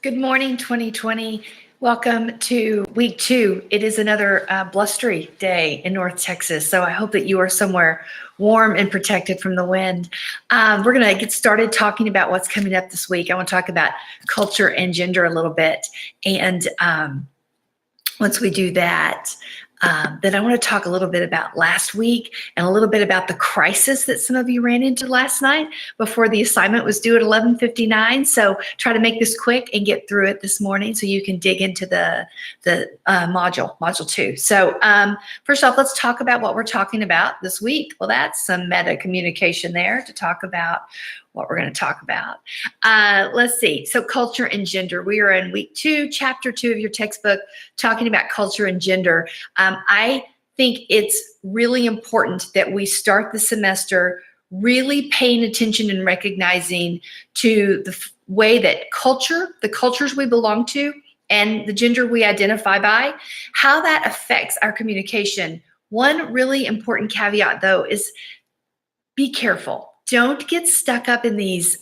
Good morning, 2020. Welcome to week 2. It is another blustery day in North Texas, so I hope that you are somewhere warm and protected from the wind. We're going to get started talking about what's coming up this week. I want to talk about culture and gender a little bit, and once we do that, then I want to talk a little bit about last week and a little bit about the crisis that some of you ran into last night before the assignment was due at 11:59. So try to make this quick and get through it this morning so you can dig into the module 2. So first off, let's talk about what we're talking about this week. Well, that's some meta communication there to talk about what we're going to talk about. Let's see. So culture and gender. We are in week 2, chapter 2 of your textbook, talking about culture and gender. I think it's really important that we start the semester really paying attention and recognizing to the way that the cultures we belong to, and the gender we identify by, how that affects our communication. One really important caveat, though, is be careful. Don't get stuck up in these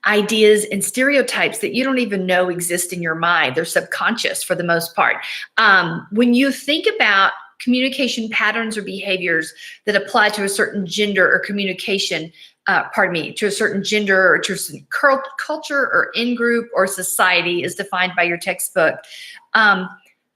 ideas and stereotypes that you don't even know exist in your mind. They're subconscious for the most part. When you think about communication patterns or behaviors that apply to a certain gender or communication, to a certain gender or to a certain culture or in-group or society is defined by your textbook,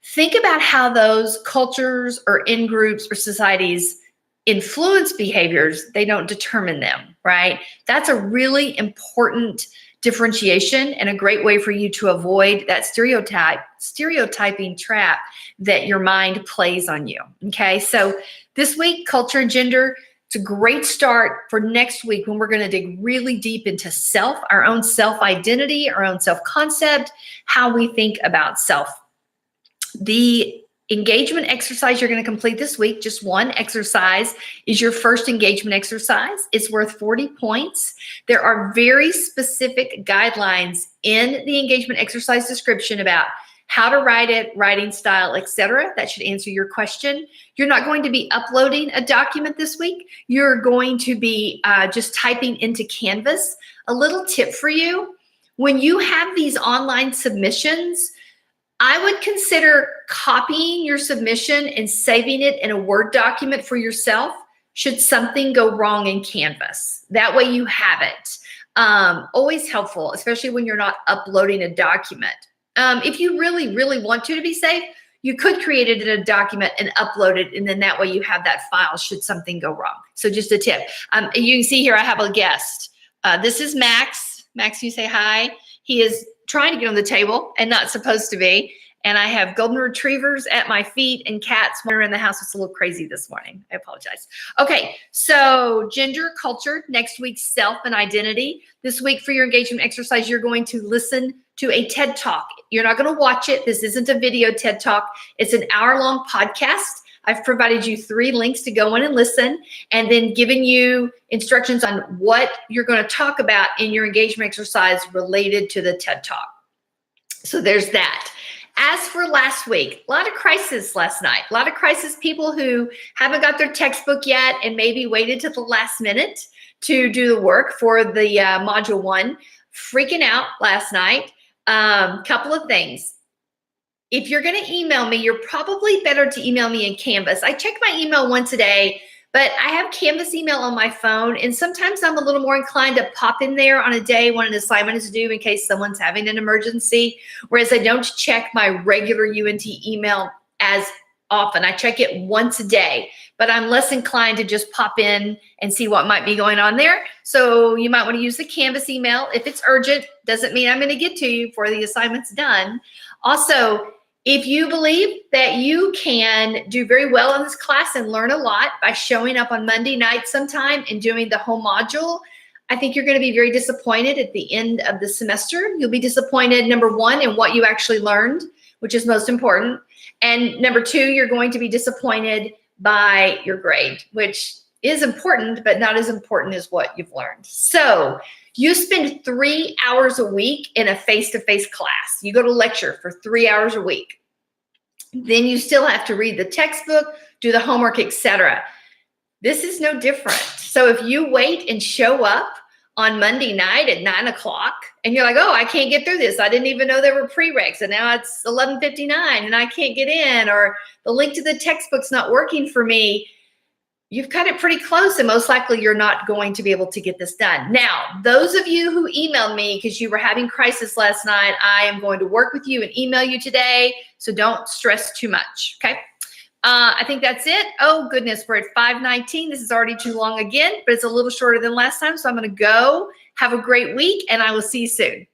think about how those cultures or in-groups or societies influence behaviors. They don't determine them, right? That's a really important differentiation and a great way for you to avoid that stereotyping trap that your mind plays on you. Okay, so this week, culture and gender, it's a great start for next week when we're going to dig really deep into self, our own self-identity, our own self-concept, how we think about self. The engagement exercise you're going to complete this week, just one exercise, is your first engagement exercise. It's worth 40 points. There are very specific guidelines in the engagement exercise description about how to write it, writing style, etc. That should answer your question. You're not going to be uploading a document this week. You're going to be just typing into Canvas. A little tip for you: when you have these online submissions, I would consider copying your submission and saving it in a Word document for yourself should something go wrong in Canvas. That way you have it. Always helpful, especially when you're not uploading a document. If you really, really want to be safe, you could create it in a document and upload it, and then that way you have that file should something go wrong. So just a tip. You can see here I have a guest. This is Max. Max, you say hi. He is trying to get on the table and not supposed to be. And I have golden retrievers at my feet and cats wandering in the house. It's a little crazy this morning. I apologize. Okay, so gender, culture, next week, self and identity. This week for your engagement exercise, you're going to listen to a TED Talk. You're not going to watch it. This isn't a video TED Talk. It's an hour-long podcast. I've provided you 3 links to go in and listen, and then given you instructions on what you're going to talk about in your engagement exercise related to the TED Talk. So there's that. As for last week, a lot of crisis last night. A lot of crisis people who haven't got their textbook yet and maybe waited to the last minute to do the work for the module 1. Freaking out last night. Couple of things. If you're going to email me, you're probably better to email me in Canvas. I check my email once a day, but I have Canvas email on my phone, and sometimes I'm a little more inclined to pop in there on a day when an assignment is due in case someone's having an emergency, whereas I don't check my regular UNT email as often. I check it once a day, but I'm less inclined to just pop in and see what might be going on there. So you might want to use the Canvas email. If it's urgent, doesn't mean I'm going to get to you before the assignment's done. Also, if you believe that you can do very well in this class and learn a lot by showing up on Monday night sometime and doing the whole module, I think you're going to be very disappointed at the end of the semester. You'll be disappointed, number 1, in what you actually learned, which is most important. And number 2, you're going to be disappointed by your grade, which is important, but not as important as what you've learned. So you spend 3 hours a week in a face-to-face class. You go to lecture for 3 hours a week. Then you still have to read the textbook, do the homework, etc. This is no different. So if you wait and show up on Monday night at 9 o'clock, and you're like, oh, I can't get through this. I didn't even know there were prereqs, and now it's 11:59 and I can't get in, or the link to the textbook's not working for me. You've cut it pretty close, and most likely you're not going to be able to get this done. Now, those of you who emailed me because you were having crisis last night, I am going to work with you and email you today, so don't stress too much, okay? I think that's it. Oh, goodness, we're at 5:19. This is already too long again, but it's a little shorter than last time, so I'm going to go. Have a great week, and I will see you soon.